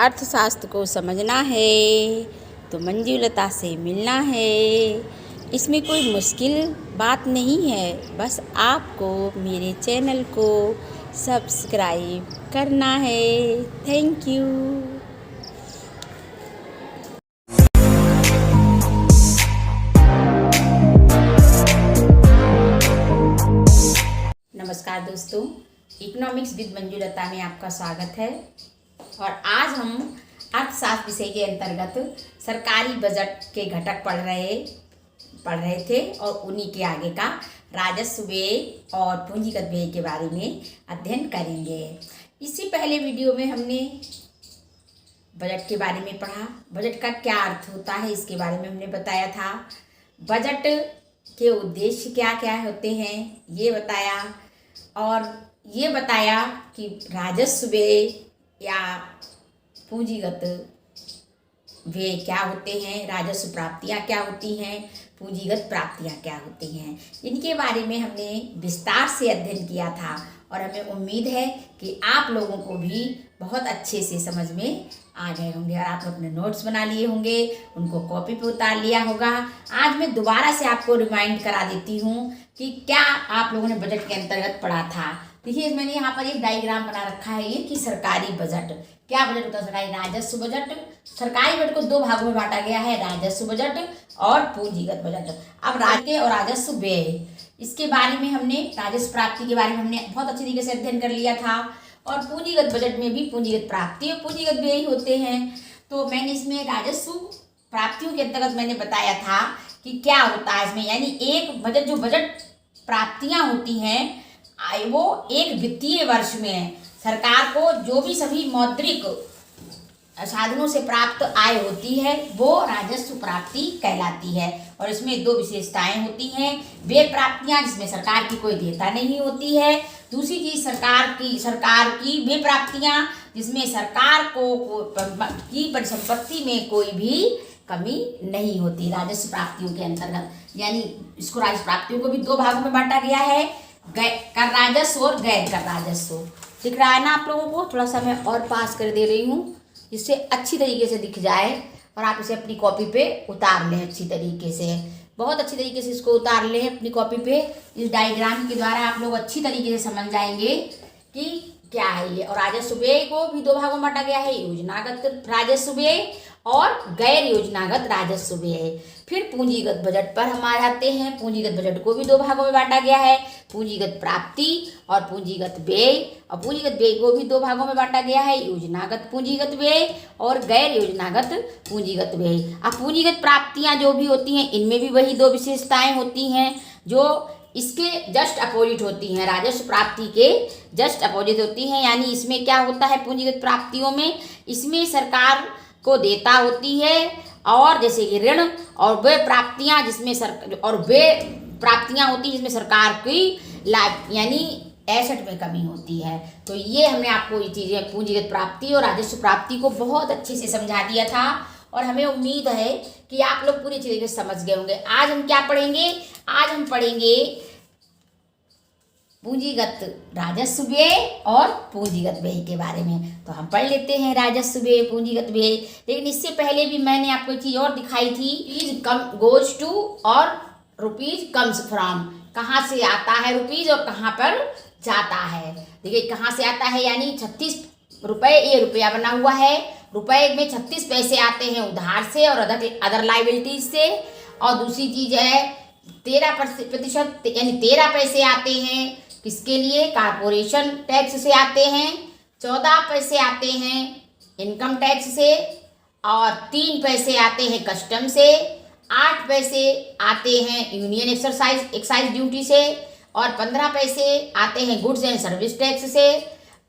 अर्थशास्त्र को समझना है तो मंजुलता से मिलना है। इसमें कोई मुश्किल बात नहीं है, बस आपको मेरे चैनल को सब्सक्राइब करना है। Thank you. नमस्कार दोस्तों, इकोनॉमिक्स विद मंजुलता में आपका स्वागत है। और आज हम अर्थशास्त्र विषय के अंतर्गत सरकारी बजट के घटक पढ़ रहे थे और उन्हीं के आगे का राजस्व व्यय और पूंजीगत व्यय के बारे में अध्ययन करेंगे। इससे पहले वीडियो में हमने बजट के बारे में पढ़ा, बजट का क्या अर्थ होता है इसके बारे में हमने बताया था। बजट के उद्देश्य क्या क्या होते हैं ये बताया, और ये बताया कि राजस्व व्यय या पूंजीगत व्यय क्या होते हैं, राजस्व प्राप्तियां क्या होती हैं, पूंजीगत प्राप्तियां क्या होती हैं। इनके बारे में हमने विस्तार से अध्ययन किया था और हमें उम्मीद है कि आप लोगों को भी बहुत अच्छे से समझ में आ गए होंगे और आप लोग अपने नोट्स बना लिए होंगे, उनको कॉपी पे उतार लिया होगा। आज मैं दोबारा से आपको रिमाइंड करा देती हूँ कि क्या आप लोगों ने बजट के अंतर्गत पढ़ा था। देखिए, मैंने यहाँ पर एक डायग्राम बना रखा है ये कि सरकारी बजट क्या बजट होता है। सरकारी राजस्व बजट, सरकारी बजट को दो भागों में बांटा गया है, राजस्व बजट और पूंजीगत बजट। अब राज्य और राजस्व व्यय, इसके बारे में हमने राजस्व प्राप्ति के बारे में हमने बहुत अच्छी तरीके से अध्ययन कर लिया था। और पूंजीगत बजट में भी पूंजीगत प्राप्ति और पूंजीगत व्यय होते हैं। तो मैंने इसमें राजस्व प्राप्तियों के अंतर्गत मैंने बताया था कि क्या होता है इसमें, यानी एक बजट जो बजट प्राप्तियां होती हैं वो एक वित्तीय वर्ष में सरकार को जो भी सभी मौद्रिक साधनों से प्राप्त आय होती है वो राजस्व प्राप्ति कहलाती है। और इसमें दो विशेषताएं होती हैं। वे प्राप्तियां जिसमें सरकार की कोई देयता नहीं होती है। दूसरी चीज सरकार की वे प्राप्तियां जिसमें सरकार की परिसंपत्ति में कोई भी कमी नहीं होती राजस्व प्राप्तियों के अंतर्गत। यानी इसको राजस्व प्राप्तियों को भी दो भागों में बांटा गया है, कर राजस्व और गैर कर राजस्व। दिख रहा है ना आप लोगों को? थोड़ा सा मैं और पास कर दे रही हूँ जिससे अच्छी तरीके से दिख जाए और आप इसे अपनी कॉपी पे उतार लें अच्छी तरीके से। बहुत अच्छी तरीके से इसको उतार लें अपनी कॉपी पे। इस डायग्राम के द्वारा आप लोग अच्छी तरीके से समझ जाएंगे कि क्या है ये। और राजस्व व्यय को भी दो भागों में बांटा गया है, योजनागत राजस्व व्यय और गैर योजनागत राजस्व व्यय। फिर पूंजीगत बजट पर हम आ जाते हैं। पूंजीगत बजट को भी दो भागों में बांटा गया है, पूंजीगत प्राप्ति और पूंजीगत व्यय। और पूंजीगत व्यय को भी दो भागों में बांटा गया है, योजनागत पूंजीगत व्यय और गैर योजनागत पूंजीगत व्यय। अब पूंजीगत प्राप्तियां जो भी होती हैं इनमें भी वही दो विशेषताएं होती हैं जो इसके जस्ट अपोजिट होती हैं, राजस्व प्राप्ति के जस्ट अपोजिट होती हैं। यानी इसमें क्या होता है पूंजीगत प्राप्तियों में, इसमें सरकार को देयता होती है और जैसे कि ऋण, और वे प्राप्तियां होती हैं जिसमें सरकार की लाभ यानी एसेट में कमी होती है। तो ये हमने आपको ये चीज़ें पूंजीगत प्राप्ति और राजस्व प्राप्ति को बहुत अच्छे से समझा दिया था और हमें उम्मीद है कि आप लोग पूरी तरीके से समझ गए होंगे। आज हम क्या पढ़ेंगे? आज हम पढ़ेंगे पूंजीगत राजस्व व्यय और पूंजीगत व्यय के बारे में। तो हम पढ़ लेते हैं राजस्व व्यय, पूंजीगत व्यय। लेकिन इससे पहले भी मैंने आपको एक चीज और दिखाई थी, रुपीज कम गोज टू और रुपीज कम्स फ्रॉम। कहाँ से आता है रुपीज और कहाँ पर जाता है। देखिए कहाँ से आता है, यानी 36 रुपये, ये रुपया बना हुआ है। रुपये में 36 पैसे आते हैं उधार से और अदर लाइबिलिटीज से। और दूसरी चीज है 13% यानी 13 पैसे आते हैं किसके लिए, कारपोरेशन टैक्स से आते हैं। 14 पैसे आते हैं इनकम टैक्स से और 3 पैसे आते हैं कस्टम से। 8 पैसे आते हैं यूनियन एक्साइज ड्यूटी से और 15 पैसे आते हैं गुड्स एंड सर्विस टैक्स से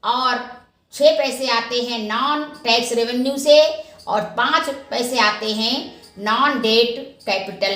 और 6 पैसे आते हैं नॉन टैक्स रेवेन्यू से और 5 पैसे आते हैं नॉन डेट कैपिटल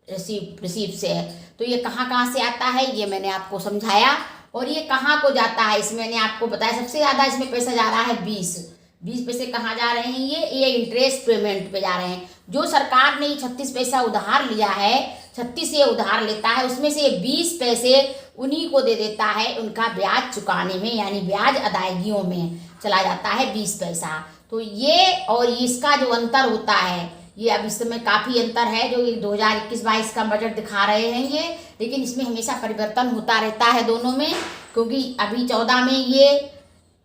रिसीव से। तो ये कहाँ से आता है ये मैंने आपको समझाया। और ये कहाँ को जाता है इसमें मैंने आपको बताया। सबसे ज़्यादा इसमें पैसा जा रहा है 20 पैसे कहाँ जा रहे हैं, ये इंटरेस्ट पेमेंट पे जा रहे हैं। जो सरकार ने 36 पैसा उधार लिया है, 36 ये उधार लेता है, उसमें से 20 पैसे उन्हीं को दे देता है उनका ब्याज चुकाने में, यानी ब्याज अदायगियों में चला जाता है 20 पैसा। तो ये और इसका जो अंतर होता है, ये अब इस समय काफ़ी अंतर है। जो 2021-22 का बजट दिखा रहे हैं ये, लेकिन इसमें हमेशा परिवर्तन होता रहता है दोनों में, क्योंकि अभी 14 में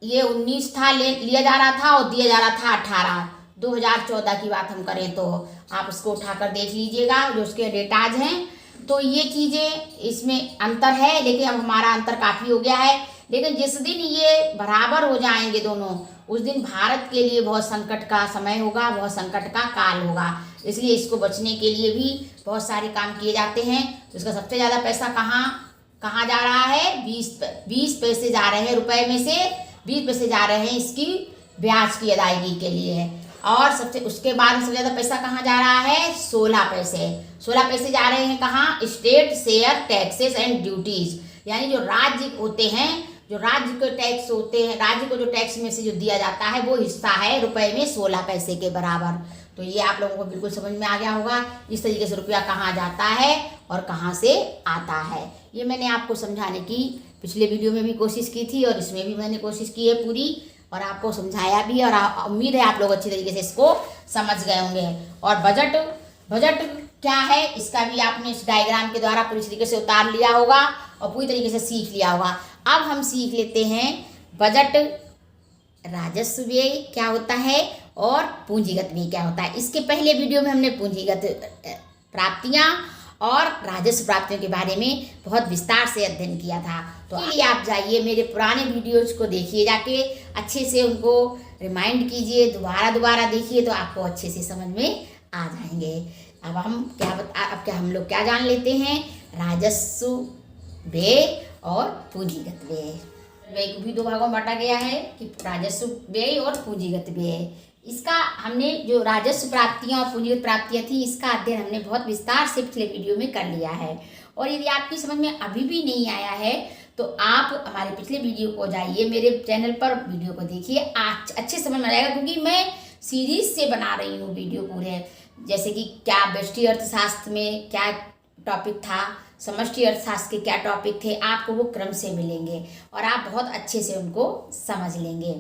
ये 19 था, लिया जा रहा था और दिया जा रहा था 18। 2014 की बात हम करें तो आप उसको उठाकर देख लीजिएगा, जो उसके डेटाज हैं। तो ये चीज़ें इसमें अंतर है, लेकिन अब हमारा अंतर काफ़ी हो गया है। लेकिन जिस दिन ये बराबर हो जाएंगे दोनों, उस दिन भारत के लिए बहुत संकट का समय होगा, बहुत संकट का काल होगा। इसलिए इसको बचने के लिए भी बहुत सारे काम किए जाते हैं। तो इसका सबसे ज़्यादा पैसा कहाँ जा रहा है? 20 पैसे जा रहे हैं, रुपए में से 20 पैसे जा रहे हैं इसकी ब्याज की अदायगी के लिए। और उसके बाद सबसे ज़्यादा पैसा कहाँ जा रहा है? 16 पैसे। 16 पैसे जा रहे हैं कहाँ? State share taxes and duties, यानी जो राज्य होते हैं, जो राज्य के टैक्स होते हैं, राज्य को जो टैक्स में से जो दिया जाता है वो हिस्सा है रुपए में 16 पैसे के बराबर। तो ये आप लोगों को बिल्कुल समझ में आ गया होगा इस तरीके से रुपया कहाँ जाता है और कहाँ से आता है। ये मैंने आपको समझाने की पिछले वीडियो में भी कोशिश की थी और इसमें भी मैंने कोशिश की है पूरी, और आपको समझाया भी, और उम्मीद है आप लोग अच्छी तरीके से इसको समझ गए होंगे। और बजट क्या है इसका भी आपने इस डायग्राम के द्वारा पूरी तरीके से उतार लिया होगा और पूरी तरीके से सीख लिया होगा। अब हम सीख लेते हैं बजट राजस्व व्यय क्या होता है और पूंजीगत व्यय क्या होता है। इसके पहले वीडियो में हमने पूंजीगत प्राप्तियां और राजस्व प्राप्तियों के बारे में बहुत विस्तार से अध्ययन किया था। तो आइए आप जाइए मेरे पुराने वीडियोज को देखिए, जाके अच्छे से उनको रिमाइंड कीजिए, दोबारा देखिए, तो आपको अच्छे से समझ में आ जाएंगे। अब हम लोग क्या जान लेते हैं? राजस्व व्यय और पूंजीगत व्यय। व्यय को भी दो भागों में बांटा गया है कि राजस्व व्यय और पूंजीगत व्यय। इसका हमने जो राजस्व प्राप्तियां और पूंजीगत प्राप्तियां थी, इसका अध्ययन हमने बहुत विस्तार से पिछले वीडियो में कर लिया है। और यदि आपकी समझ में अभी भी नहीं आया है तो आप हमारे पिछले वीडियो को जाइए, मेरे चैनल पर वीडियो को देखिए, अच्छे समझ में आएगा, क्योंकि मैं सीरीज से बना रही हूँ वीडियो पूरे। जैसे कि क्या व्यष्टि अर्थशास्त्र में क्या टॉपिक था, समष्टि अर्थशास्त्र के क्या टॉपिक थे, आपको वो क्रम से मिलेंगे और आप बहुत अच्छे से उनको समझ लेंगे।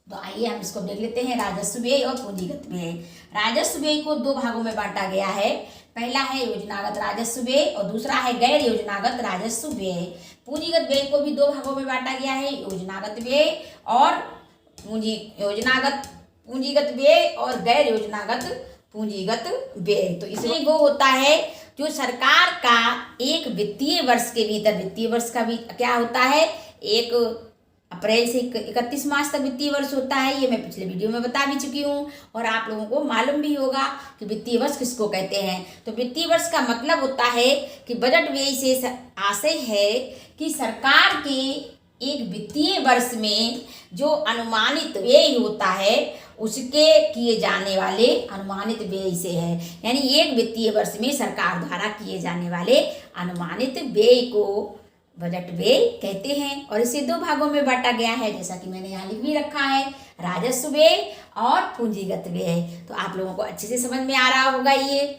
तो आइए हम इसको देख लेते हैं, राजस्व व्यय और पूंजीगत व्यय। राजस्व व्यय को दो भागों में बांटा गया है। पहला है योजनागत राजस्व व्यय और दूसरा है गैर योजनागत राजस्व व्यय। पूंजीगत व्यय को भी दो भागों में बांटा गया है, योजनागत व्यय और पूंजीगत व्यय और गैर योजनागत पूंजीगत व्यय। तो इसमें वो होता है जो सरकार का एक वित्तीय वर्ष के भीतर, वित्तीय वर्ष का भी क्या होता है, 1 अप्रैल से 31 मार्च तक वित्तीय वर्ष होता है। ये मैं पिछले वीडियो में बता भी चुकी हूँ और आप लोगों को मालूम भी होगा कि वित्तीय वर्ष किसको कहते हैं। तो वित्तीय वर्ष का मतलब होता है कि बजट व्यय से आशय है कि सरकार के एक वित्तीय वर्ष में जो अनुमानित व्यय होता है उसके किए जाने वाले अनुमानित व्यय से है। यानी एक वित्तीय वर्ष में सरकार द्वारा किए जाने वाले अनुमानित व्यय को बजट व्यय कहते हैं। और इसे दो भागों में बांटा गया है, जैसा कि मैंने यहाँ लिख भी रखा है, राजस्व व्यय और पूंजीगत व्यय। तो आप लोगों को अच्छे से समझ में आ रहा होगा ये।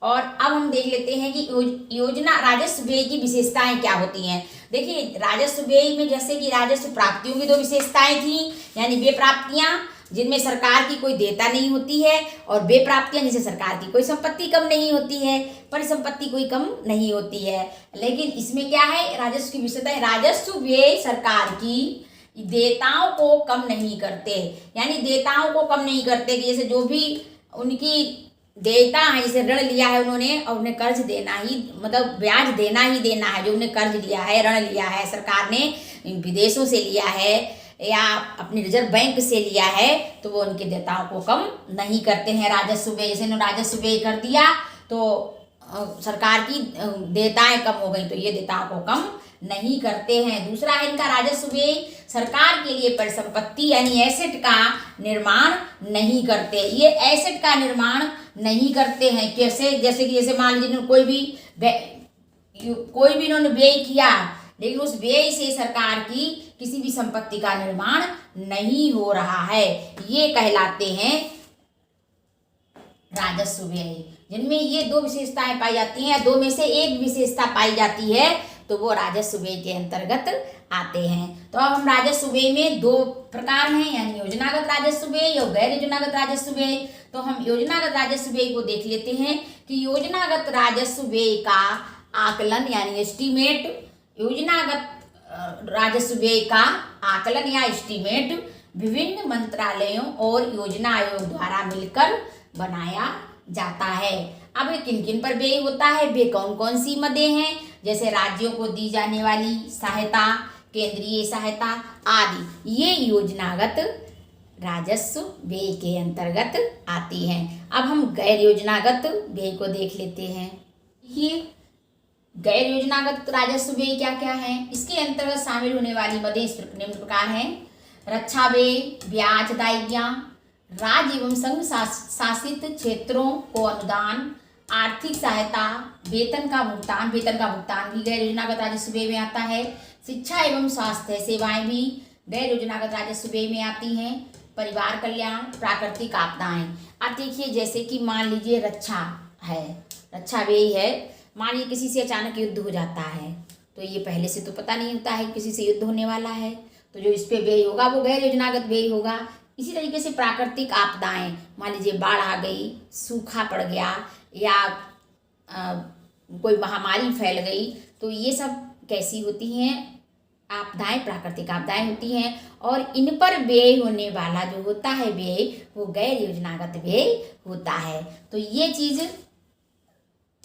और अब हम देख लेते हैं कि योजना राजस्व व्यय की विशेषताएं क्या होती हैं। देखिए, राजस्व व्यय में जैसे कि राजस्व प्राप्तियों की दो विशेषताएं थी, यानी वे प्राप्तियां जिनमें सरकार की कोई देयता नहीं होती है और वे प्राप्तियां जिनसे सरकार की कोई संपत्ति कम नहीं होती है, परिसंपत्ति कोई कम नहीं होती है। लेकिन इसमें क्या है, राजस्व की विशेषता है, राजस्व व्यय सरकार की देयताओं को कम नहीं करते। यानी देयताओं को कम नहीं करते कि जैसे जो भी उनकी देयता है, जैसे ऋण लिया है उन्होंने और उन्हें कर्ज देना ही, मतलब ब्याज देना ही देना है। जो उन्हें कर्ज लिया है, ऋण लिया है, सरकार ने विदेशों से लिया है या अपने रिजर्व बैंक से लिया है, तो वो उनके देयताओं को कम नहीं करते हैं। राजस्व व्यय, जैसे इन्होंने राजस्व व्यय कर दिया तो सरकार की देयताएं कम हो गई, तो ये देयताओं को कम नहीं करते हैं। दूसरा है इनका राजस्व व्यय, सरकार के लिए परिसंपत्ति यानी एसेट का निर्माण नहीं करते। ये एसेट का निर्माण नहीं करते हैं। कैसे? जैसे कि जैसे मान लीजिए कोई भी इन्होंने व्यय किया, लेकिन उस व्यय से सरकार की किसी भी संपत्ति का निर्माण नहीं हो रहा है, ये कहलाते हैं राजस्व व्यय। जिनमें ये दो विशेषताएं पाई जाती हैं, दो में से एक विशेषता पाई जाती है, तो वो राजस्व व्यय के अंतर्गत आते हैं। तो अब हम राजस्व व्यय में दो प्रकार हैं, यानी योजनागत राजस्व व्यय और गैर योजनागत राजस्व व्यय। तो हम योजनागत राजस्व व्यय को देख लेते हैं कि योजनागत राजस्व व्यय का आकलन यानी एस्टीमेट, योजनागत राजस्व व्यय का आकलन या एस्टीमेट विभिन्न मंत्रालयों और योजना आयोग द्वारा मिलकर बनाया जाता है। अब किन किन पर व्यय होता है, वे कौन कौन सी मदें हैं, जैसे राज्यों को दी जाने वाली सहायता, केंद्रीय सहायता आदि, ये योजनागत राजस्व व्यय के अंतर्गत आती हैं। अब हम गैर योजनागत व्यय को देख लेते हैं। ये गैर योजनागत राजस्व व्यय क्या क्या है, इसके अंतर्गत शामिल होने वाली मदें इस निम्न प्रकार हैं। रक्षा व्यय, ब्याज अदायगियाँ, राज्य एवं संघ शासित क्षेत्रों को अनुदान, आर्थिक सहायता, वेतन का भुगतान भी गैर योजनागत राजस्व व्यय में आता है। शिक्षा एवं स्वास्थ्य सेवाएं भी गैर योजनागत राजस्व व्यय में आती हैं। परिवार कल्याण, प्राकृतिक आपदाएं। अब देखिए, जैसे कि मान लीजिए रक्षा व्यय है, मान लीजिए किसी से अचानक युद्ध हो जाता है, तो ये पहले से तो पता नहीं होता है किसी से युद्ध होने वाला है, तो जो इस पे व्यय होगा वो गैर योजनागत व्यय होगा। इसी तरीके से प्राकृतिक आपदाएं, मान लीजिए बाढ़ आ गई, सूखा पड़ गया या कोई महामारी फैल गई, तो ये सब कैसी होती हैं, आपदाएं, प्राकृतिक आपदाएं होती हैं, और इन पर व्यय होने वाला जो होता है व्यय, वो गैर योजनागत व्यय होता है। तो ये चीज़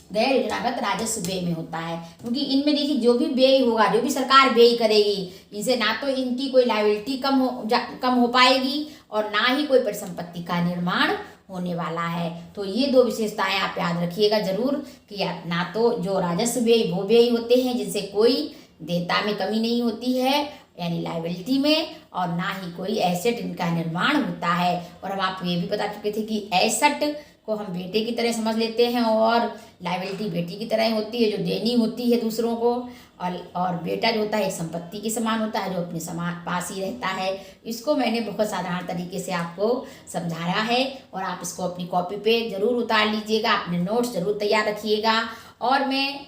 गैर योजनागत राजस्व व्यय में होता है, क्योंकि इनमें देखिए जो भी व्यय होगा, जो भी सरकार व्यय करेगी, इनसे ना तो इनकी कोई लायबिलिटी कम हो पाएगी और ना ही कोई परिसंपत्ति का निर्माण होने वाला है। तो ये दो विशेषताएं आप याद रखिएगा जरूर कि ना तो जो राजस्व व्यय वो व्यय होते हैं जिनसे कोई देयता में कमी नहीं होती है यानी लायबिलिटी में, और ना ही कोई एसेट इनका निर्माण होता है। और हम आपको ये भी बता चुके थे कि एसेट को हम बेटे की तरह समझ लेते हैं और लायबिलिटी बेटी की तरह होती है जो देनी होती है दूसरों को, और बेटा जो होता है एक संपत्ति के समान होता है जो अपने समान पास ही रहता है। इसको मैंने बहुत साधारण तरीके से आपको समझाया है और आप इसको अपनी कॉपी पे ज़रूर उतार लीजिएगा, अपने नोट्स ज़रूर तैयार रखिएगा। और मैं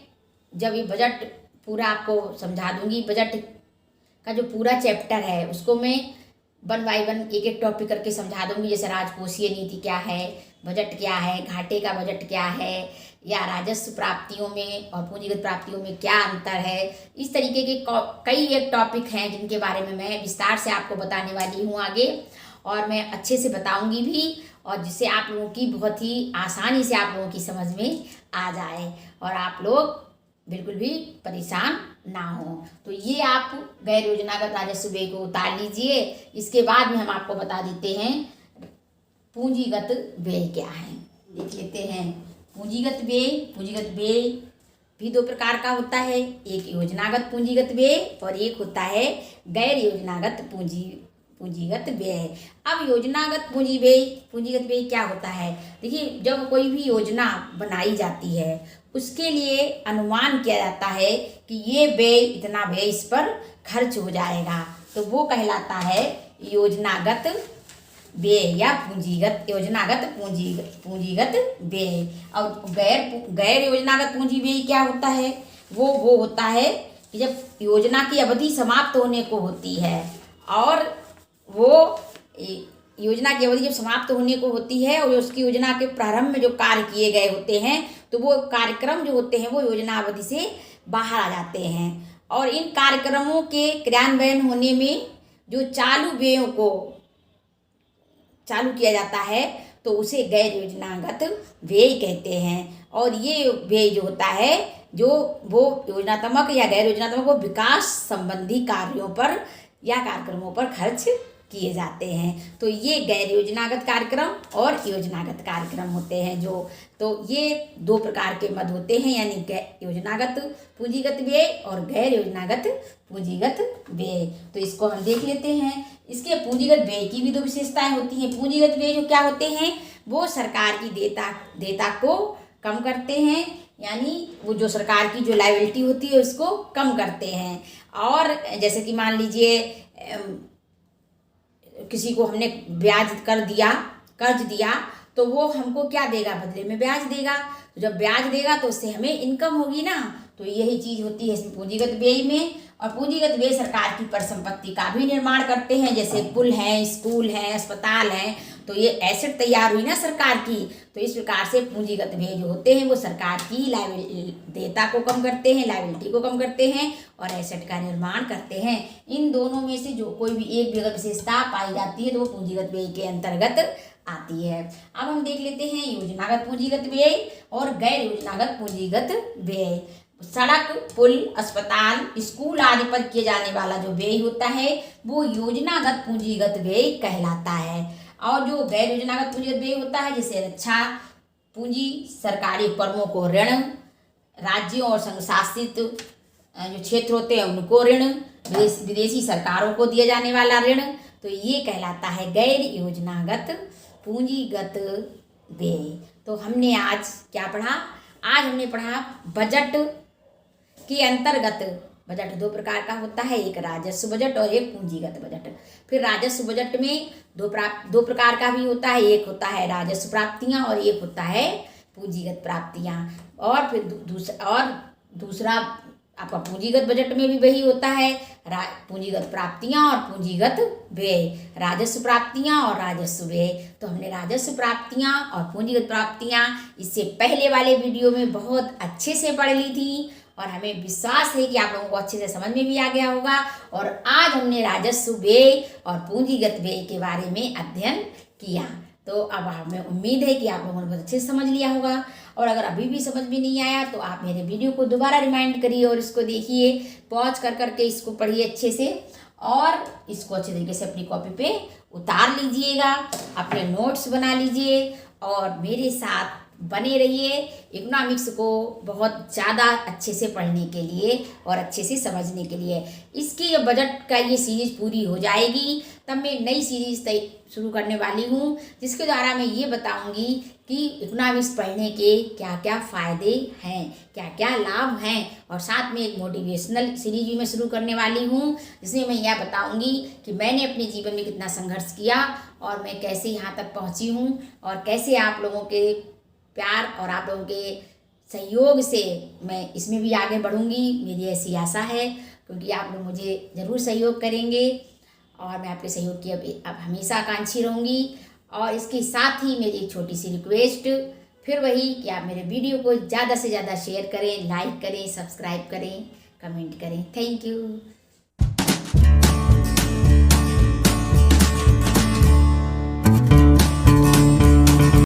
जब ये बजट पूरा आपको समझा दूंगी, बजट का जो पूरा चैप्टर है उसको मैं 1 बाय 1 एक एक टॉपिक करके समझा दूंगी। जैसे राजकोषीय नीति क्या है, बजट क्या है, घाटे का बजट क्या है, या राजस्व प्राप्तियों में और पूंजीगत प्राप्तियों में क्या अंतर है। इस तरीके के कई एक टॉपिक हैं जिनके बारे में मैं विस्तार से आपको बताने वाली हूँ आगे, और मैं अच्छे से बताऊंगी भी, और जिससे आप लोगों की बहुत ही आसानी से आप लोगों की समझ में आ जाए और आप लोग बिल्कुल भी परेशान ना हो। तो ये आप गैर योजनागत राजस्व व्यय को उतार लीजिए। इसके बाद में हम आपको बता देते हैं पूंजीगत व्यय क्या है, देख लेते हैं। पूंजीगत व्यय भी 2 प्रकार का होता है, एक योजनागत पूंजीगत व्यय और एक होता है गैर योजनागत पूंजीगत व्यय। अब योजनागत पूंजीगत व्यय क्या होता है, देखिए जब कोई भी योजना बनाई जाती है उसके लिए अनुमान किया जाता है कि ये व्यय इतना व्यय इस पर खर्च हो जाएगा, तो वो कहलाता है योजनागत व्यय या योजनागत पूंजीगत व्यय। और गैर योजनागत पूंजी व्यय क्या होता है, वो होता है कि जब योजना की अवधि समाप्त होने को होती है और वो योजना की अवधि जब समाप्त होने को होती है और उसकी योजना के प्रारंभ में जो कार्य किए गए होते हैं तो वो कार्यक्रम जो होते हैं वो योजना अवधि से बाहर आ जाते हैं, और इन कार्यक्रमों के क्रियान्वयन होने में जो चालू व्ययों को चालू किया जाता है तो उसे गैर योजनागत व्यय कहते हैं। और ये व्यय जो होता है जो वो योजनात्मक या गैर योजनात्मक वो विकास संबंधी कार्यों पर या कार्यक्रमों पर खर्च किए जाते हैं। तो ये गैर योजनागत कार्यक्रम और योजनागत कार्यक्रम होते हैं तो ये 2 प्रकार के मद होते हैं, यानी योजनागत पूंजीगत व्यय और गैर योजनागत पूंजीगत व्यय। तो इसको हम देख लेते हैं। इसके पूंजीगत व्यय की भी 2 विशेषताएं होती हैं। पूंजीगत व्यय जो क्या होते हैं, वो सरकार की देयता को कम करते हैं, यानी वो जो सरकार की जो लायबिलिटी होती है उसको कम करते हैं। और जैसे कि मान लीजिए किसी को हमने कर्ज दिया तो वो हमको क्या देगा, बदले में ब्याज देगा। तो जब ब्याज देगा तो उससे हमें इनकम होगी ना, तो यही चीज़ होती है इसमें पूंजीगत व्यय में। और पूंजीगत व्यय सरकार की परिसंपत्ति का भी निर्माण करते हैं, जैसे पुल हैं, स्कूल हैं, अस्पताल हैं, तो ये एसेट तैयार हुई ना सरकार की। तो इस प्रकार से पूंजीगत व्यय जो होते हैं वो सरकार की देयता को कम करते हैं, लायबिलिटी को कम करते हैं और एसेट का निर्माण करते हैं। इन दोनों में से जो कोई भी एक भी अगर विशेषता पाई जाती है तो वो पूंजीगत व्यय के अंतर्गत आती है। अब हम देख लेते हैं योजनागत पूंजीगत व्यय और गैर योजनागत पूंजीगत व्यय। सड़क, पुल, अस्पताल, स्कूल आदि पर किए जाने वाला जो व्यय होता है वो योजनागत पूंजीगत व्यय कहलाता है। और जो गैर योजनागत पूंजीगत व्यय होता है, जैसे रक्षा पूंजी, सरकारी उपक्रमों को ऋण, राज्यों और संघ शासित जो क्षेत्र होते हैं उनको ऋण, विदेशी सरकारों को दिया जाने वाला ऋण, तो ये कहलाता है गैर योजनागत पूंजीगत व्यय। तो हमने आज क्या पढ़ा? आज हमने पढ़ा बजट के अंतर्गत। बजट दो प्रकार का होता है, एक राजस्व बजट और एक पूंजीगत बजट। फिर राजस्व बजट में दो प्रकार का भी होता है, एक होता है राजस्व प्राप्तियां और एक होता है पूंजीगत प्राप्तियां। और फिर दूसरा आपका पूंजीगत बजट में भी वही होता है, पूंजीगत प्राप्तियां और पूंजीगत व्यय, राजस्व प्राप्तियां और राजस्व व्यय। तो हमने राजस्व प्राप्तियां और पूंजीगत प्राप्तियां इससे पहले वाले वीडियो में बहुत अच्छे से पढ़ ली थी और हमें विश्वास है कि आप लोगों को अच्छे से समझ में भी आ गया होगा। और आज हमने राजस्व व्यय और पूंजीगत व्यय के बारे में अध्ययन किया। तो अब हमें उम्मीद है कि आप लोगों ने बहुत अच्छे से समझ लिया होगा। और अगर अभी भी समझ में नहीं आया तो आप मेरे वीडियो को दोबारा रिमाइंड करिए और इसको देखिए, पॉज कर करके इसको पढ़िए अच्छे से और इसको अच्छे तरीके से अपनी कॉपी पे उतार लीजिएगा, अपने नोट्स बना लीजिए और मेरे साथ बने रहिए इकोनॉमिक्स को बहुत ज़्यादा अच्छे से पढ़ने के लिए और अच्छे से समझने के लिए। इसकी जब बजट का ये सीरीज़ पूरी हो जाएगी तब मैं नई सीरीज़ शुरू करने वाली हूँ, जिसके द्वारा मैं ये बताऊँगी कि इकोनॉमिक्स पढ़ने के क्या क्या फ़ायदे हैं, क्या क्या लाभ हैं। और साथ में एक मोटिवेशनल सीरीज भी मैं शुरू करने वाली हूँ, जिसमें मैं यह बताऊँगी कि मैंने अपने जीवन में कितना संघर्ष किया और मैं कैसे यहाँ तक पहुँची हूँ और कैसे आप लोगों के प्यार और आप लोगों के सहयोग से मैं इसमें भी आगे बढ़ूंगी। मेरी ऐसी आशा है, क्योंकि आप लोग मुझे ज़रूर सहयोग करेंगे और मैं आपके सहयोग की अब हमेशा आकांक्षी रहूँगी। और इसके साथ ही मेरी एक छोटी सी रिक्वेस्ट फिर वही कि आप मेरे वीडियो को ज़्यादा से ज़्यादा शेयर करें, लाइक करें, सब्सक्राइब करें, कमेंट करें। Thank you.